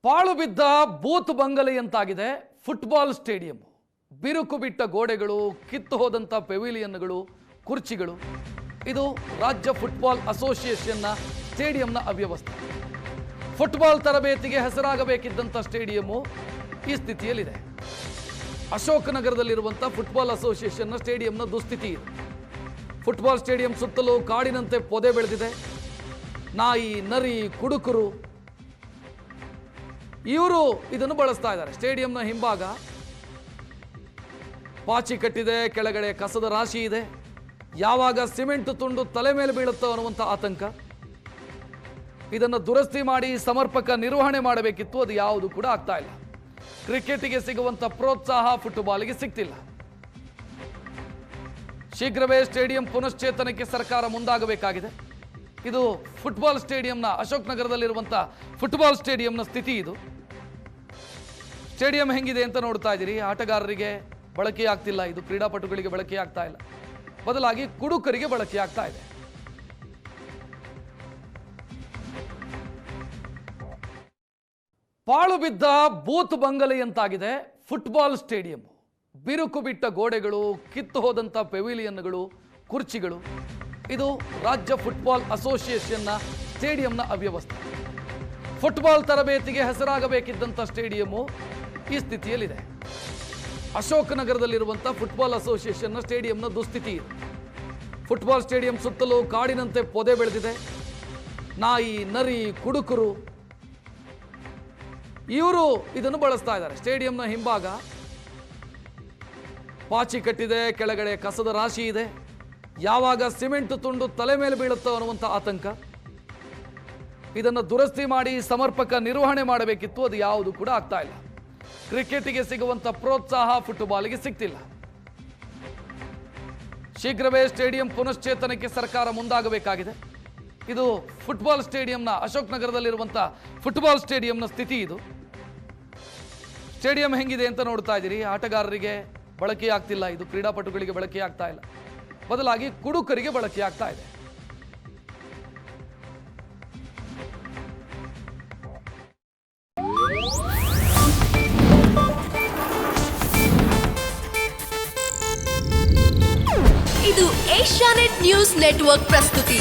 ಪಾಳು ಬಿದ್ದ booth ಬಂಗಲೆಯಂತಾಗಿದೆ football stadium. ಬಿರುಕು ಬಿಟ್ಟ ಗೋಡೆಗಳು, ಕಿತ್ತು ಹೋದಂಥ ಪೆವಿಲಿಯನ್ಗಳು, ಕುರ್ಚಿಗಳು. ಇದು ರಾಜ್ಯ ಫುಟ್ಬಾಲ್ ಅಸೋಸಿಯೇಷನ್ನ ಸ್ಟೇಡಿಯಂನ ಅವ್ಯವಸ್ಥೆ. ಫುಟ್ಬಾಲ್ ತರಬೇತಿಗೆ ಹೆಸರಾಗಬೇಕಿದ್ದಂಥ ಸ್ಟೇಡಿಯಮ್ಮು ಈ ಸ್ಥಿತಿಯಲ್ಲಿದೆ. ಅಶೋಕ್ ನಗರದಲ್ಲಿರುವಂಥ ಫುಟ್ಬಾಲ್ ಅಸೋಸಿಯೇಷನ್ನ ಸ್ಟೇಡಿಯಂನ ದುಸ್ಥಿತಿ ಇದೆ. ಫುಟ್ಬಾಲ್ ಸ್ಟೇಡಿಯಂ ಸುತ್ತಲೂ ಕಾಡಿನಂತೆ ಪೊದೆ ಬೆಳೆದಿದೆ. ನಾಯಿ, ನರಿ, ಕುಡುಕರು ಇವರು ಇದನ್ನು ಬಳಸ್ತಾ ಇದ್ದಾರೆ. ಸ್ಟೇಡಿಯಂನ ಹಿಂಭಾಗ ಪಾಚಿ ಕಟ್ಟಿದೆ, ಕೆಳಗಡೆ ಕಸದ ರಾಶಿ ಇದೆ. ಯಾವಾಗ ಸಿಮೆಂಟ್ ತುಂಡು ತಲೆ ಮೇಲೆ ಬೀಳುತ್ತೋ ಅನ್ನುವಂಥ ಆತಂಕ. ಇದನ್ನು ದುರಸ್ತಿ ಮಾಡಿ ಸಮರ್ಪಕ ನಿರ್ವಹಣೆ ಮಾಡಬೇಕಿತ್ತು, ಅದು ಯಾವುದು ಕೂಡ ಆಗ್ತಾ ಇಲ್ಲ. ಕ್ರಿಕೆಟಿಗೆ ಸಿಗುವಂಥ ಪ್ರೋತ್ಸಾಹ ಫುಟ್ಬಾಲ್ಗೆ ಸಿಗ್ತಿಲ್ಲ. ಶೀಘ್ರವೇ ಸ್ಟೇಡಿಯಂ ಪುನಶ್ಚೇತನಕ್ಕೆ ಸರ್ಕಾರ ಮುಂದಾಗಬೇಕಾಗಿದೆ. ಇದು ಫುಟ್ಬಾಲ್ ಸ್ಟೇಡಿಯಂನ ಅಶೋಕ್ ನಗರದಲ್ಲಿರುವಂಥ ಫುಟ್ಬಾಲ್ ಸ್ಟೇಡಿಯಂನ ಸ್ಥಿತಿ ಇದು. ಸ್ಟೇಡಿಯಂ ಹೆಂಗಿದೆ ಅಂತ ನೋಡ್ತಾ ಇದ್ದೀರಿ. ಆಟಗಾರರಿಗೆ ಬಳಕೆಯಾಗ್ತಿಲ್ಲ, ಇದು ಕ್ರೀಡಾಪಟುಗಳಿಗೆ ಬಳಕೆಯಾಗ್ತಾ ಇಲ್ಲ, ಬದಲಾಗಿ ಕುಡುಕರಿಗೆ ಬಳಕೆಯಾಗ್ತಾ ಇದೆ. ಪಾಳು ಬಿದ್ದ ಬೂತ್ ಬಂಗಲೆಯಂತಾಗಿದೆ ಫುಟ್ಬಾಲ್ ಸ್ಟೇಡಿಯಂ. ಬಿರುಕು ಬಿಟ್ಟ ಗೋಡೆಗಳು, ಕಿತ್ತು ಹೋದಂಥ ಪೆವಿಲಿಯನ್ಗಳು, ಕುರ್ಚಿಗಳು. ಇದು ರಾಜ್ಯ ಫುಟ್ಬಾಲ್ ಅಸೋಸಿಯೇಷನ್ನ ಸ್ಟೇಡಿಯಂನ ಅವ್ಯವಸ್ಥೆ. ಫುಟ್ಬಾಲ್ ತರಬೇತಿಗೆ ಹೆಸರಾಗಬೇಕಿದ್ದಂಥ ಸ್ಟೇಡಿಯಮ್ಮು ಈ ಸ್ಥಿತಿಯಲ್ಲಿದೆ. ಅಶೋಕ್ ನಗರದಲ್ಲಿರುವಂಥ ಫುಟ್ಬಾಲ್ ಅಸೋಸಿಯೇಷನ್ನ ಸ್ಟೇಡಿಯಂನ ದುಸ್ಥಿತಿ ಇದೆ. ಫುಟ್ಬಾಲ್ ಸ್ಟೇಡಿಯಂ ಸುತ್ತಲೂ ಕಾಡಿನಂತೆ ಪೊದೆ ಬೆಳೆದಿದೆ. ನಾಯಿ, ನರಿ, ಕುಡುಕರು ಇವರು ಇದನ್ನು ಬಳಸ್ತಾ ಇದ್ದಾರೆ. ಸ್ಟೇಡಿಯಂನ ಹಿಂಭಾಗ ಪಾಚಿ ಕಟ್ಟಿದೆ, ಕೆಳಗಡೆ ಕಸದ ರಾಶಿ ಇದೆ. ಯಾವಾಗ ಸಿಮೆಂಟ್ ತುಂಡು ತಲೆ ಮೇಲೆ ಬೀಳುತ್ತೋ ಅನ್ನುವಂಥ ಆತಂಕ. ಇದನ್ನು ದುರಸ್ತಿ ಮಾಡಿ ಸಮರ್ಪಕ ನಿರ್ವಹಣೆ ಮಾಡಬೇಕಿತ್ತು, ಅದು ಯಾವುದು ಕೂಡ ಆಗ್ತಾ ಇಲ್ಲ. ಕ್ರಿಕೆಟಿಗೆ ಸಿಗುವಂಥ ಪ್ರೋತ್ಸಾಹ ಫುಟ್ಬಾಲ್ಗೆ ಸಿಗ್ತಿಲ್ಲ. ಶೀಘ್ರವೇ ಸ್ಟೇಡಿಯಂ ಪುನಶ್ಚೇತನಕ್ಕೆ ಸರ್ಕಾರ ಮುಂದಾಗಬೇಕಾಗಿದೆ. ಇದು ಫುಟ್ಬಾಲ್ ಸ್ಟೇಡಿಯಂನ ಅಶೋಕ್ ನಗರದಲ್ಲಿರುವಂಥ ಫುಟ್ಬಾಲ್ ಸ್ಟೇಡಿಯಂನ ಸ್ಥಿತಿ ಇದು. ಸ್ಟೇಡಿಯಂ ಹೆಂಗಿದೆ ಅಂತ ನೋಡ್ತಾ ಇದ್ದೀರಿ. ಆಟಗಾರರಿಗೆ ಬಳಕೆಯಾಗ್ತಿಲ್ಲ, ಇದು ಕ್ರೀಡಾಪಟುಗಳಿಗೆ ಬಳಕೆಯಾಗ್ತಾ ಇಲ್ಲ, ಬದಲಾಗಿ ಕುಡುಕರಿಗೆ ಬಳಕೆಯಾಗ್ತಾ ಇದೆ. ಇದು ಏಷ್ಯಾನೆಟ್ ನ್ಯೂಸ್ ನೆಟ್ವರ್ಕ್ ಪ್ರಸ್ತುತಿ.